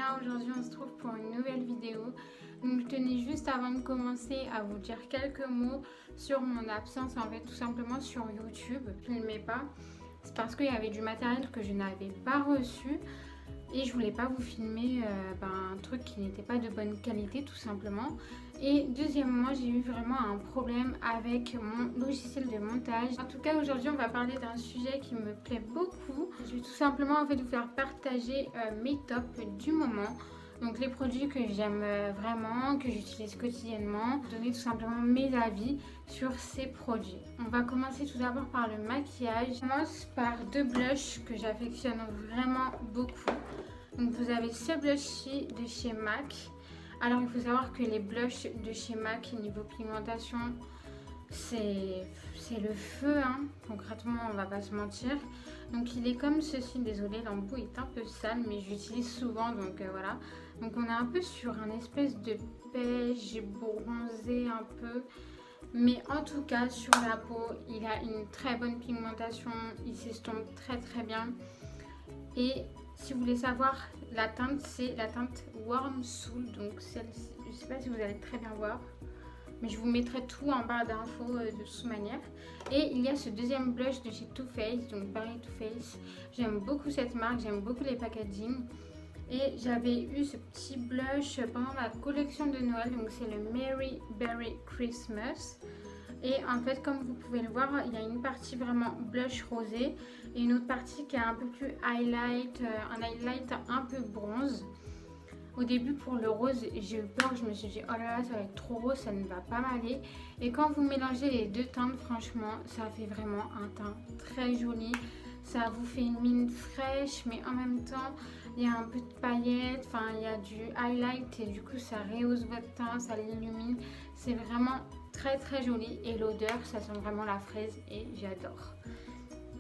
bien, aujourd'hui on se trouve pour une nouvelle vidéo. Donc je tenais juste avant de commencer à vous dire quelques mots sur mon absence en fait tout simplement sur YouTube. Je ne filmais pas, c'est parce qu'il y avait du matériel que je n'avais pas reçu et je voulais pas vous filmer un truc qui n'était pas de bonne qualité tout simplement. Et deuxièmement, j'ai eu vraiment un problème avec mon logiciel de montage. En tout cas, aujourd'hui, on va parler d'un sujet qui me plaît beaucoup. Je vais tout simplement en fait vous faire partager mes tops du moment. Donc les produits que j'aime vraiment, que j'utilise quotidiennement, donner tout simplement mes avis sur ces produits. On va commencer tout d'abord par le maquillage. Je commence par deux blushs que j'affectionne vraiment beaucoup. Donc vous avez ce blush-ci de chez MAC. Alors il faut savoir que les blushs de chez MAC niveau pigmentation, c'est le feu, hein. Concrètement on va pas se mentir. Donc il est comme ceci, désolé l'embout est un peu sale mais j'utilise souvent donc voilà. Donc on est un peu sur un espèce de beige bronzé un peu. Mais en tout cas sur la peau il a une très bonne pigmentation, il s'estompe très bien. Et si vous voulez savoir la teinte, c'est la teinte Warm Soul, donc celle-ci, je ne sais pas si vous allez très bien voir, mais je vous mettrai tout en barre d'infos de toute manière. Et il y a ce deuxième blush de chez Too Faced, donc Paris Too Faced. J'aime beaucoup cette marque, j'aime beaucoup les packaging. Et j'avais eu ce petit blush pendant la collection de Noël, donc c'est le Merry Berry Christmas. Et en fait, comme vous pouvez le voir, il y a une partie vraiment blush rosé et une autre partie qui est un peu plus highlight, un highlight un peu bronze. Au début, pour le rose, j'ai eu peur, je me suis dit oh là là, ça va être trop rose, ça ne va pas m'aller. Et quand vous mélangez les deux teintes, franchement, ça fait vraiment un teint très joli. Ça vous fait une mine fraîche, mais en même temps, il y a un peu de paillettes, enfin, il y a du highlight et du coup, ça rehausse votre teint, ça l'illumine. C'est vraiment très joli et l'odeur, ça sent vraiment la fraise et j'adore.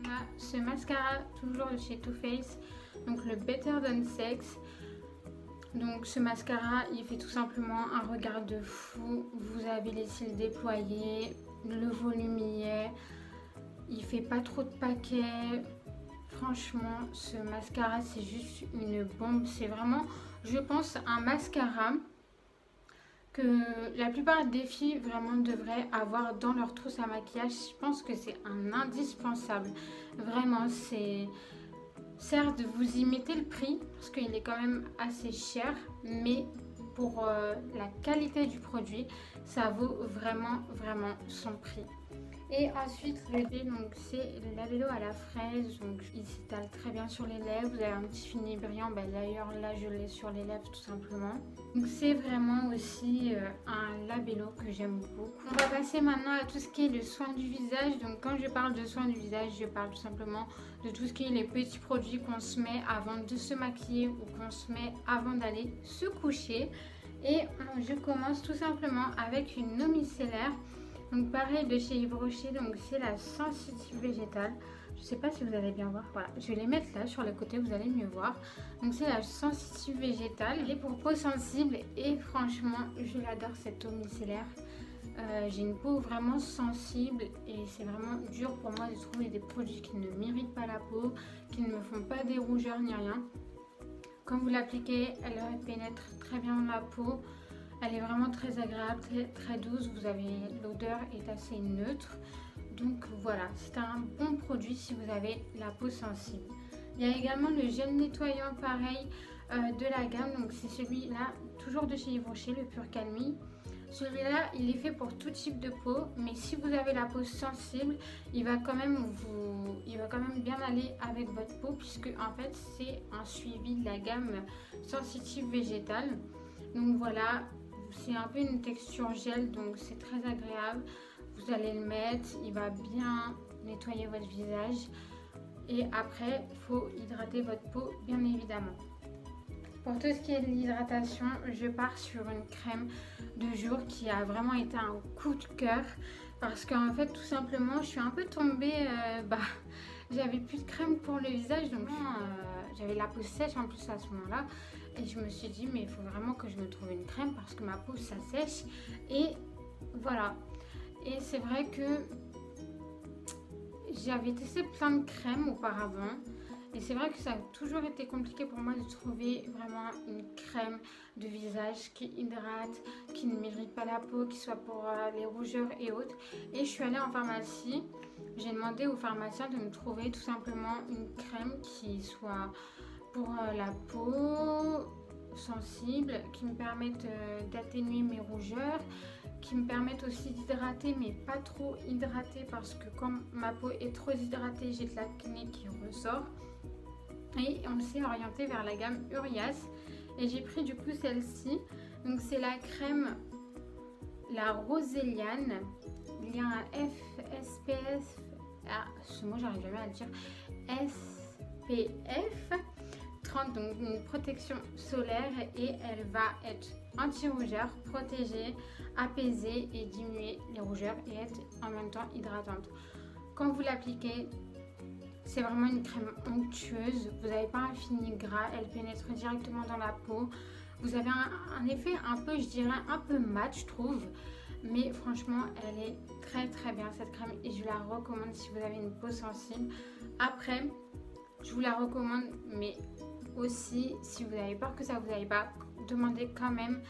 On a ce mascara, toujours de chez Too Faced, donc le Better Than Sex. Donc ce mascara, il fait tout simplement un regard de fou. Vous avez les cils déployés, le volume y est. Il fait pas trop de paquets. Franchement, ce mascara, c'est juste une bombe. C'est vraiment, je pense, un mascara que la plupart des filles vraiment devraient avoir dans leur trousse à maquillage. Je pense que c'est un indispensable. Vraiment, c'est... Certes, vous y mettez le prix parce qu'il est quand même assez cher, mais pour la qualité du produit, ça vaut vraiment son prix. Et ensuite, le lait, donc c'est le labello à la fraise, donc il s'étale très bien sur les lèvres. Vous avez un petit fini brillant, d'ailleurs là je l'ai sur les lèvres tout simplement. Donc c'est vraiment aussi un labello que j'aime beaucoup. On va passer maintenant à tout ce qui est le soin du visage. Donc quand je parle de soin du visage, je parle tout simplement de tout ce qui est les petits produits qu'on se met avant de se maquiller ou qu'on se met avant d'aller se coucher. Et je commence tout simplement avec une eau micellaire. Donc pareil de chez Yves Rocher, donc c'est la sensitive végétale. Je sais pas si vous allez bien voir, voilà. Je vais les mettre là sur le côté, vous allez mieux voir. Donc c'est la sensitive végétale. Elle est pour peau sensible et franchement je l'adore cette eau micellaire. J'ai une peau vraiment sensible et c'est vraiment dur pour moi de trouver des produits qui ne m'irritent pas la peau, qui ne me font pas des rougeurs ni rien. Quand vous l'appliquez, elle pénètre très bien dans la peau. Elle est vraiment très agréable, très douce. Vous avez, l'odeur est assez neutre. Donc voilà, c'est un bon produit si vous avez la peau sensible. Il y a également le gel nettoyant pareil de la gamme. Donc c'est celui-là, toujours de chez Yves Rocher, le Pur Calmie. Celui-là, il est fait pour tout type de peau, mais si vous avez la peau sensible, il va quand même bien aller avec votre peau puisque en fait c'est un suivi de la gamme sensitive végétale. Donc voilà. C'est un peu une texture gel, donc c'est très agréable. Vous allez le mettre, il va bien nettoyer votre visage. Et après, il faut hydrater votre peau, bien évidemment. Pour tout ce qui est de l'hydratation, je pars sur une crème de jour qui a vraiment été un coup de cœur. Parce qu'en fait, tout simplement, je suis un peu tombée... j'avais plus de crème pour le visage, donc j'avais la peau sèche en plus à ce moment-là. Et je me suis dit, mais il faut vraiment que je me trouve une crème parce que ma peau s'assèche. Et voilà. Et c'est vrai que j'avais testé plein de crèmes auparavant. Et c'est vrai que ça a toujours été compliqué pour moi de trouver vraiment une crème de visage qui hydrate, qui ne m'irrite pas la peau, qui soit pour les rougeurs et autres. Et je suis allée en pharmacie, j'ai demandé au pharmacien de me trouver tout simplement une crème qui soit pour la peau sensible, qui me permette d'atténuer mes rougeurs, qui me permettent aussi d'hydrater, mais pas trop hydrater, parce que quand ma peau est trop hydratée, j'ai de l'acné qui ressort. Et on s'est orienté vers la gamme Urias et j'ai pris du coup celle-ci. Donc c'est la crème, la Roséliane. Il y a un SPF, ce mot j'arrive jamais à le dire, SPF 30, donc une protection solaire, et elle va être anti-rougeur, protéger, apaiser et diminuer les rougeurs et être en même temps hydratante. Quand vous l'appliquez, c'est vraiment une crème onctueuse, vous n'avez pas un fini gras, elle pénètre directement dans la peau. Vous avez un effet un peu, je dirais, un peu mat, je trouve. Mais franchement, elle est très très bien cette crème et je la recommande si vous avez une peau sensible. Après, je vous la recommande, mais aussi si vous avez peur que ça vous aille pas, demandez quand même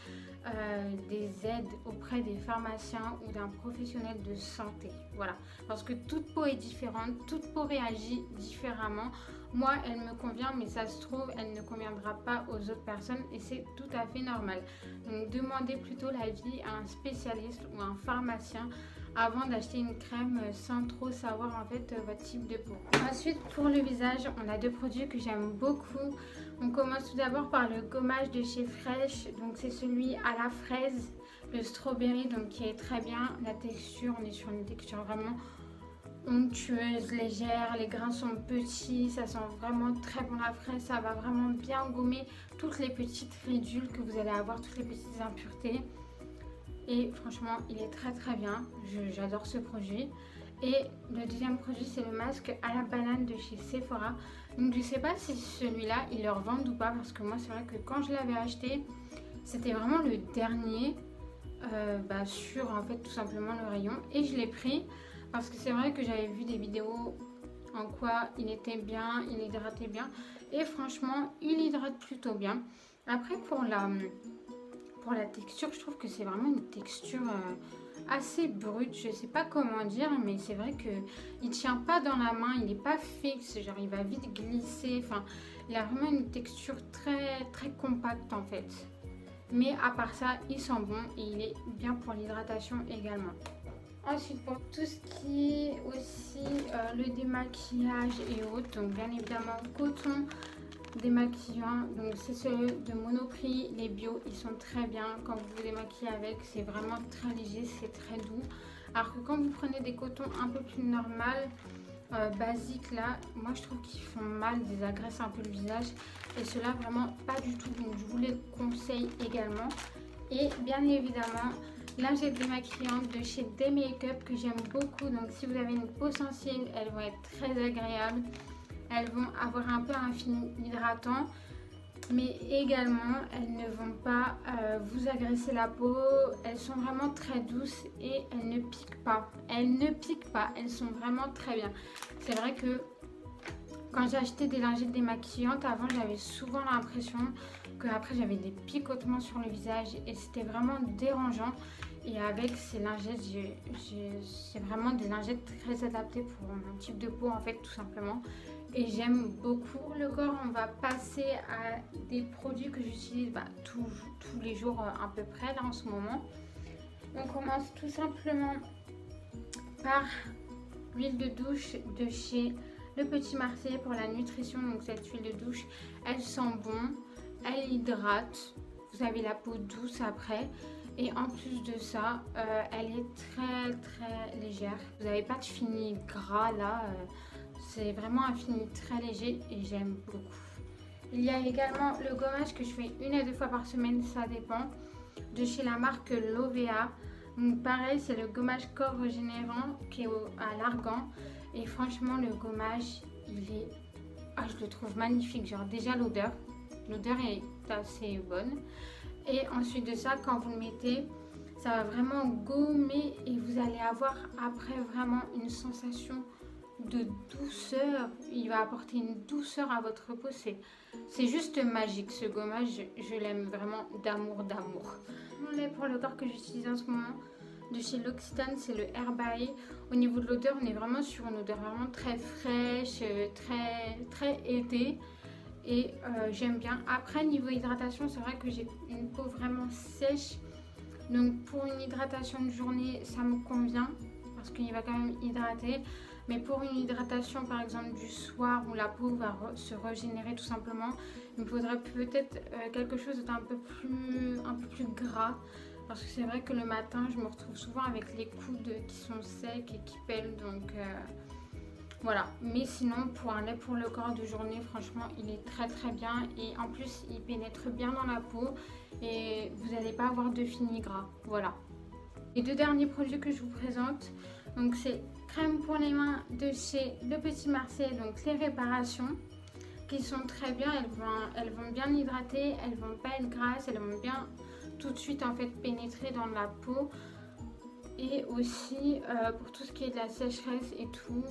des aides auprès des pharmaciens ou d'un professionnel de santé. Voilà, parce que toute peau est différente, toute peau réagit différemment. Moi, elle me convient, mais ça se trouve, elle ne conviendra pas aux autres personnes et c'est tout à fait normal. Donc, demandez plutôt l'avis à un spécialiste ou un pharmacien avant d'acheter une crème sans trop savoir en fait votre type de peau. Ensuite, pour le visage, on a deux produits que j'aime beaucoup. On commence tout d'abord par le gommage de chez Fresh. Donc c'est celui à la fraise, le strawberry, donc qui est très bien. La texture, on est sur une texture vraiment onctueuse, légère. Les grains sont petits, ça sent vraiment très bon la fraise. Ça va vraiment bien gommer toutes les petites ridules que vous allez avoir, toutes les petites impuretés. Et franchement, il est très très bien. J'adore ce produit. Et le deuxième produit, c'est le masque à la banane de chez Sephora. Donc je sais pas si celui-là, ils le revendent ou pas, parce que moi, c'est vrai que quand je l'avais acheté, c'était vraiment le dernier sur en fait tout simplement le rayon. Et je l'ai pris parce que c'est vrai que j'avais vu des vidéos en quoi il était bien, il hydratait bien. Et franchement, il hydrate plutôt bien. Après, pour la texture, je trouve que c'est vraiment une texture assez brute, je sais pas comment dire, mais c'est vrai que il tient pas dans la main, il est pas fixe, genre il va vite glisser, enfin il a vraiment une texture très très compacte en fait. Mais à part ça, il sent bon et il est bien pour l'hydratation également. Ensuite, pour tout ce qui est aussi le démaquillage et autres, donc bien évidemment coton démaquillant, donc c'est ceux de Monoprix, les bio, ils sont très bien. Quand vous vous démaquillez avec, c'est vraiment très léger, c'est très doux. Alors que quand vous prenez des cotons un peu plus normales, basiques là, moi je trouve qu'ils font mal, désagressent un peu le visage, et ceux-là vraiment pas du tout, donc je vous les conseille également. Et bien évidemment lingette démaquillante de chez Day Makeup que j'aime beaucoup, donc si vous avez une peau sensible, elles vont être très agréables. Elles vont avoir un peu un fini hydratant, mais également elles ne vont pas vous agresser la peau. Elles sont vraiment très douces et elles ne piquent pas. Elles ne piquent pas, elles sont vraiment très bien. C'est vrai que quand j'ai acheté des lingettes démaquillantes, avant j'avais souvent l'impression que après j'avais des picotements sur le visage et c'était vraiment dérangeant. Et avec ces lingettes, c'est vraiment des lingettes très adaptées pour mon type de peau en fait, tout simplement. Et j'aime beaucoup. Pour le corps, on va passer à des produits que j'utilise tous les jours à peu près là en ce moment. On commence tout simplement par l'huile de douche de chez Le Petit Marseillais pour la nutrition. Donc cette huile de douche, elle sent bon, elle hydrate. Vous avez la peau douce après. Et en plus de ça, elle est très très légère. Vous n'avez pas de fini gras là. C'est vraiment un fini très léger et j'aime beaucoup. Il y a également le gommage que je fais 1 à 2 fois par semaine, ça dépend, de chez la marque Lovea. Donc pareil, c'est le gommage corps régénérant qui est à l'argan. Et franchement, le gommage, il est... je le trouve magnifique. Genre déjà l'odeur est assez bonne. Et ensuite de ça, quand vous le mettez, ça va vraiment gommer et vous allez avoir après vraiment une sensation de douceur, il va apporter une douceur à votre peau, c'est juste magique. Ce gommage, je l'aime vraiment d'amour. Mon lait pour le corps que j'utilise en ce moment de chez L'Occitane, c'est le Herbae. Au niveau de l'odeur, on est vraiment sur une odeur vraiment très fraîche, très été. Et j'aime bien. Après, niveau hydratation, c'est vrai que j'ai une peau vraiment sèche. Donc pour une hydratation de journée, ça me convient parce qu'il va quand même hydrater. Mais pour une hydratation par exemple du soir où la peau va se régénérer tout simplement, il me faudrait peut-être quelque chose d'un peu plus gras. Parce que c'est vrai que le matin, je me retrouve souvent avec les coudes qui sont secs et qui pèlent. Donc voilà. Mais sinon, pour un lait pour le corps de journée, franchement, il est très bien. Et en plus, il pénètre bien dans la peau. Et vous n'allez pas avoir de fini gras. Voilà. Les deux derniers produits que je vous présente, donc c'est crème pour les mains de chez Le Petit Marseille, donc les réparations, qui sont très bien. Elles vont bien hydrater, elles vont pas être grasses, elles vont bien tout de suite en fait pénétrer dans la peau. Et aussi pour tout ce qui est de la sécheresse et tout,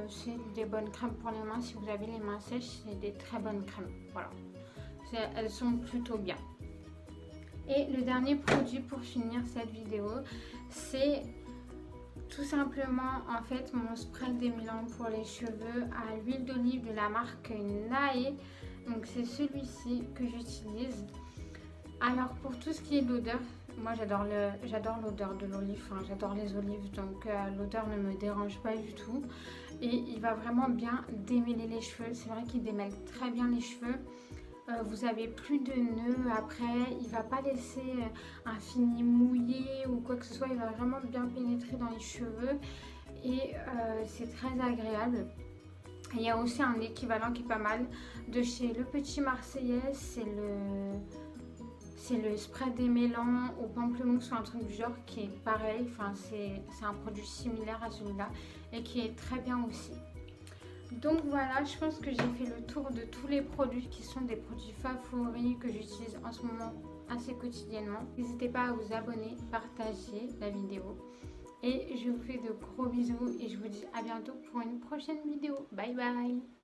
c'est des bonnes crèmes pour les mains. Si vous avez les mains sèches, c'est des très bonnes crèmes. Voilà, elles sont plutôt bien. Et le dernier produit pour finir cette vidéo, c'est tout simplement en fait mon spray démêlant pour les cheveux à l'huile d'olive de la marque Nae. Donc c'est celui-ci que j'utilise. Alors pour tout ce qui est l'odeur, moi j'adore l'odeur de l'olive, enfin, j'adore les olives, donc l'odeur ne me dérange pas du tout. Et il va vraiment bien démêler les cheveux, c'est vrai qu'il démêle très bien les cheveux. Vous avez plus de nœuds après, il va pas laisser un fini mouillé ou quoi que ce soit, il va vraiment bien pénétrer dans les cheveux et c'est très agréable. Et il y a aussi un équivalent qui est pas mal de chez Le Petit Marseillais, c'est le spray démêlant au pamplemousse ou un truc du genre qui est pareil, enfin c'est un produit similaire à celui-là et qui est très bien aussi. Donc voilà, je pense que j'ai fait le tour de tous les produits qui sont des produits favoris que j'utilise en ce moment assez quotidiennement. N'hésitez pas à vous abonner, partager la vidéo. Et je vous fais de gros bisous et je vous dis à bientôt pour une prochaine vidéo. Bye bye!